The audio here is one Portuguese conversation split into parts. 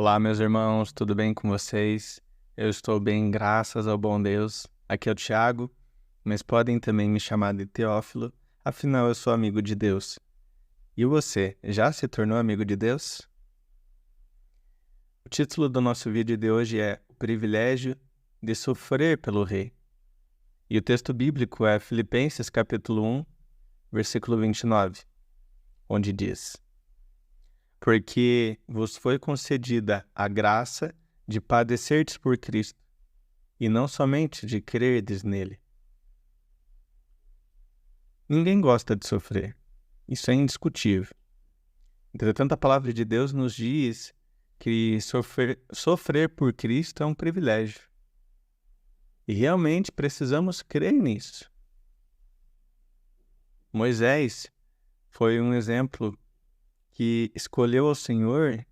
Olá, meus irmãos, tudo bem com vocês? Eu estou bem, graças ao bom Deus. Aqui é o Thiago, mas podem também me chamar de Teófilo, afinal eu sou amigo de Deus. E você, já se tornou amigo de Deus? O título do nosso vídeo de hoje é O Privilégio de Sofrer pelo Rei. E o texto bíblico é Filipenses capítulo 1, versículo 29, onde diz: Porque vos foi concedida a graça de padecerdes por Cristo, e não somente de crerdes nele. Ninguém gosta de sofrer, isso é indiscutível. Entretanto, a palavra de Deus nos diz que sofrer por Cristo é um privilégio. E realmente precisamos crer nisso. Moisés foi um exemplo que escolheu o Senhor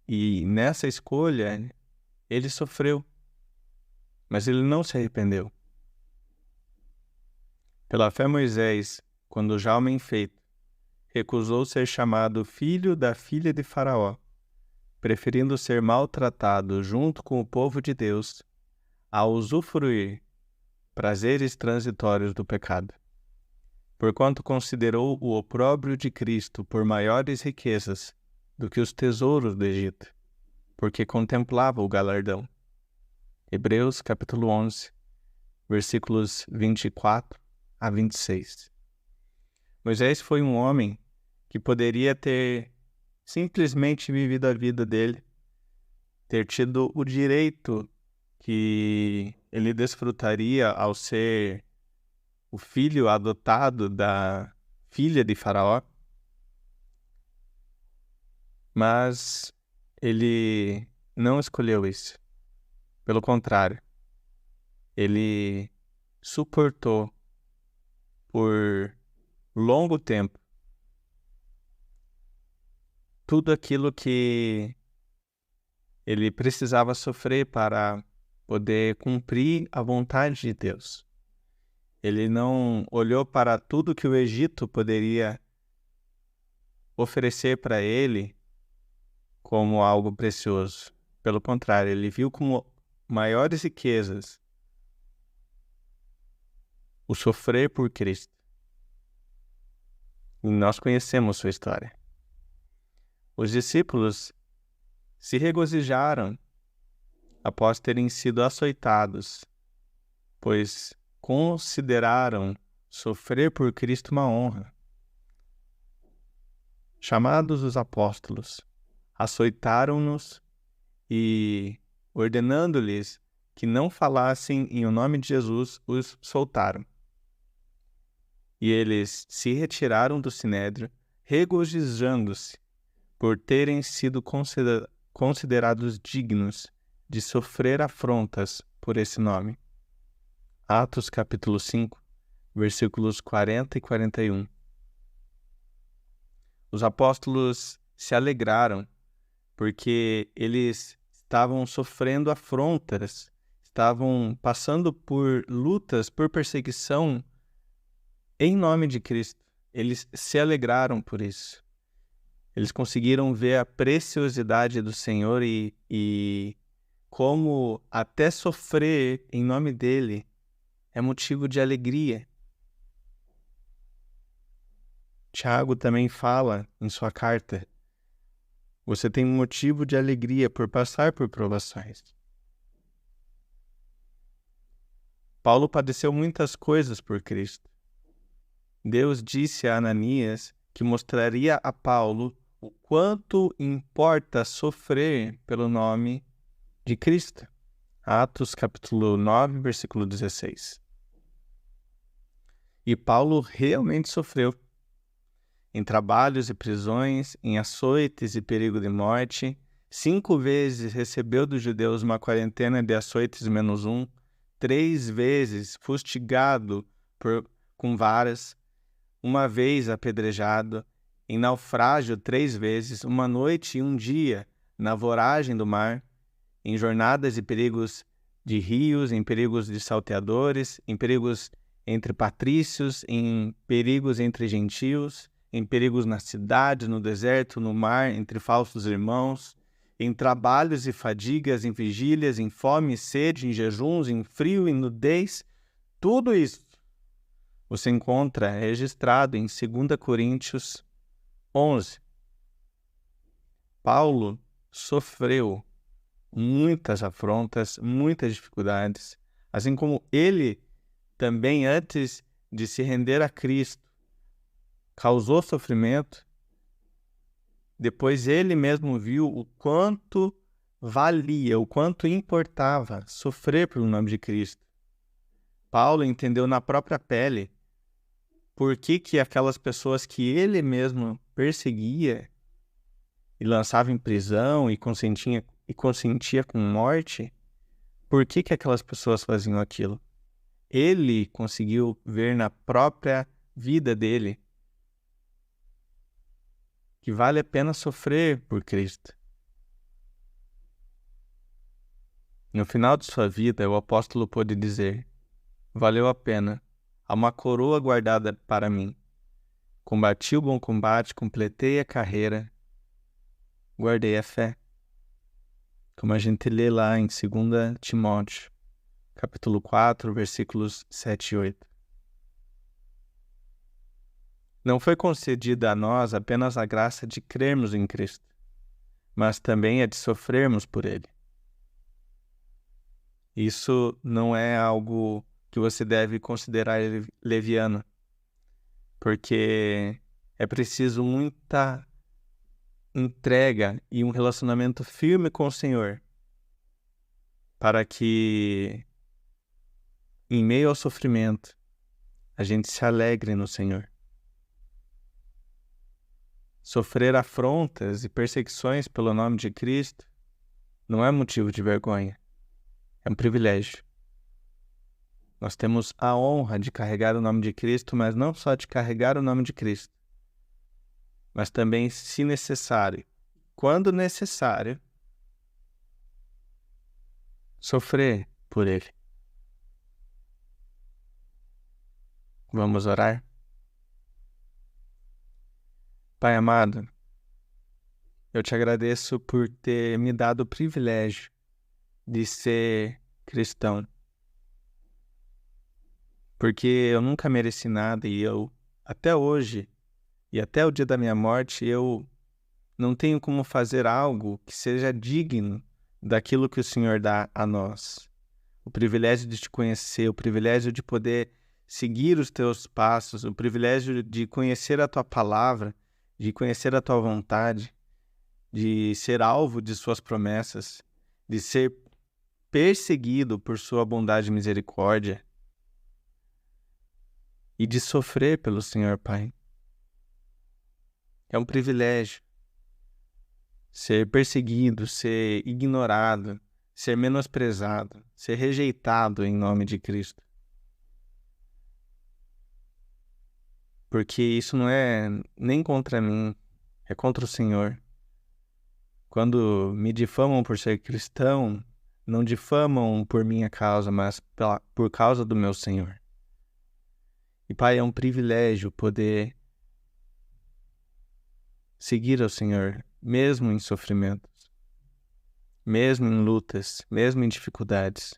e nessa escolha ele sofreu, mas ele não se arrependeu. Pela fé, Moisés, quando já homem feito, recusou ser chamado filho da filha de Faraó, preferindo ser maltratado junto com o povo de Deus, a usufruir prazeres transitórios do pecado. Porquanto considerou o opróbrio de Cristo por maiores riquezas do que os tesouros do Egito, porque contemplava o galardão. Hebreus capítulo 11, versículos 24 a 26. Moisés foi um homem que poderia ter simplesmente vivido a vida dele, ter tido o direito que ele desfrutaria ao ser o filho adotado da filha de Faraó, mas ele não escolheu isso. Pelo contrário, ele suportou por longo tempo tudo aquilo que ele precisava sofrer para poder cumprir a vontade de Deus. Ele não olhou para tudo que o Egito poderia oferecer para ele como algo precioso. Pelo contrário, ele viu como maiores riquezas o sofrer por Cristo. E nós conhecemos sua história. Os discípulos se regozijaram após terem sido açoitados, pois consideraram sofrer por Cristo uma honra. Chamados os apóstolos, açoitaram-nos e, ordenando-lhes que não falassem em o nome de Jesus, os soltaram. E eles se retiraram do sinédrio, regozijando-se por terem sido considerados dignos de sofrer afrontas por esse nome. Atos capítulo 5, versículos 40 e 41. Os apóstolos se alegraram porque eles estavam sofrendo afrontas, estavam passando por lutas, por perseguição em nome de Cristo. Eles se alegraram por isso. Eles conseguiram ver a preciosidade do Senhor e como até sofrer em nome dele é motivo de alegria. Tiago também fala em sua carta: você tem um motivo de alegria por passar por provações. Paulo padeceu muitas coisas por Cristo. Deus disse a Ananias que mostraria a Paulo o quanto importa sofrer pelo nome de Cristo. Atos capítulo 9, versículo 16. E Paulo realmente sofreu em trabalhos e prisões, em açoites e perigo de morte. 5 vezes recebeu dos judeus uma quarentena de açoites menos 1. 3 vezes fustigado com varas. 1 vez apedrejado. Em naufrágio 3 vezes. 1 noite e 1 dia na voragem do mar. Em jornadas e perigos de rios, em perigos de salteadores, em perigos entre patrícios, em perigos entre gentios, em perigos na cidade, no deserto, no mar, entre falsos irmãos, em trabalhos e fadigas, em vigílias, em fome e sede, em jejuns, em frio e nudez, tudo isso você encontra registrado em 2 Coríntios 11. Paulo sofreu muitas afrontas, muitas dificuldades, assim como ele também, antes de se render a Cristo, causou sofrimento. Depois ele mesmo viu o quanto valia, o quanto importava sofrer pelo nome de Cristo. Paulo entendeu na própria pele por que aquelas pessoas que ele mesmo perseguia e lançava em prisão e consentia com morte, por que aquelas pessoas faziam aquilo? Ele conseguiu ver na própria vida dele que vale a pena sofrer por Cristo. No final de sua vida, o apóstolo pôde dizer: valeu a pena, há uma coroa guardada para mim. Combati o bom combate, completei a carreira, guardei a fé. Como a gente lê lá em 2 Timóteo, capítulo 4, versículos 7 e 8. Não foi concedida a nós apenas a graça de crermos em Cristo, mas também a de sofrermos por Ele. Isso não é algo que você deve considerar leviano, porque é preciso muita entrega e um relacionamento firme com o Senhor para que, em meio ao sofrimento, a gente se alegre no Senhor. Sofrer afrontas e perseguições pelo nome de Cristo não é motivo de vergonha, é um privilégio. Nós temos a honra de carregar o nome de Cristo, mas não só de carregar o nome de Cristo, mas também, se necessário, quando necessário, sofrer por Ele. Vamos orar? Pai amado, eu te agradeço por ter me dado o privilégio de ser cristão, porque eu nunca mereci nada e eu, até hoje, e até o dia da minha morte, eu não tenho como fazer algo que seja digno daquilo que o Senhor dá a nós. O privilégio de te conhecer, o privilégio de poder seguir os teus passos, o privilégio de conhecer a tua palavra, de conhecer a tua vontade, de ser alvo de suas promessas, de ser perseguido por sua bondade e misericórdia e de sofrer pelo Senhor, Pai. É um privilégio ser perseguido, ser ignorado, ser menosprezado, ser rejeitado em nome de Cristo. Porque isso não é nem contra mim, é contra o Senhor. Quando me difamam por ser cristão, não difamam por minha causa, mas por causa do meu Senhor. E Pai, é um privilégio poder seguir ao Senhor, mesmo em sofrimentos, mesmo em lutas, mesmo em dificuldades.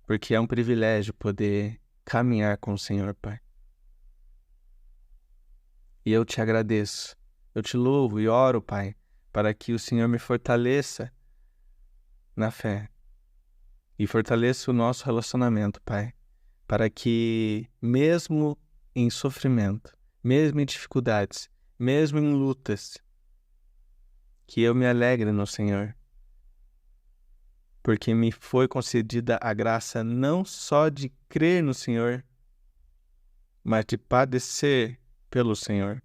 Porque é um privilégio poder caminhar com o Senhor, Pai. E eu te agradeço, eu te louvo e oro, Pai, para que o Senhor me fortaleça na fé e fortaleça o nosso relacionamento, Pai, para que mesmo em sofrimento, mesmo em dificuldades, mesmo em lutas, que eu me alegre no Senhor, porque me foi concedida a graça não só de crer no Senhor, mas de padecer pelo Senhor.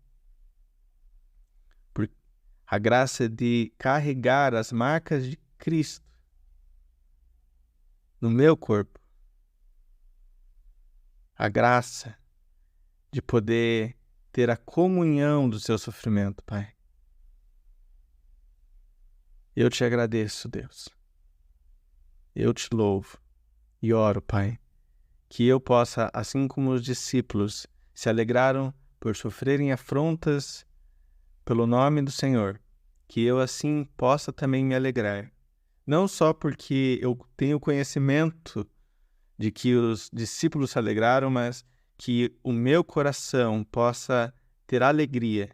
A graça de carregar as marcas de Cristo no meu corpo. A graça de poder ter a comunhão do seu sofrimento, Pai. Eu te agradeço, Deus. Eu te louvo e oro, Pai, que eu possa, assim como os discípulos se alegraram por sofrerem afrontas pelo nome do Senhor, que eu assim possa também me alegrar. Não só porque eu tenho conhecimento de que os discípulos se alegraram, mas que o meu coração possa ter alegria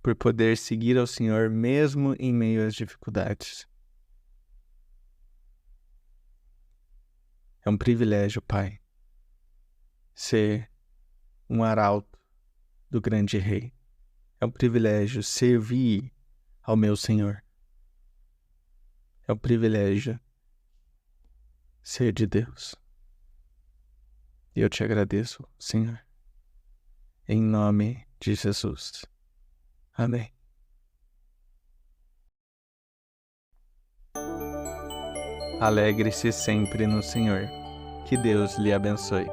por poder seguir ao Senhor mesmo em meio às dificuldades. É um privilégio, Pai, ser um arauto do grande Rei. É um privilégio servir ao meu Senhor. É um privilégio ser de Deus. E eu te agradeço, Senhor, em nome de Jesus. Amém. Alegre-se sempre no Senhor. Que Deus lhe abençoe.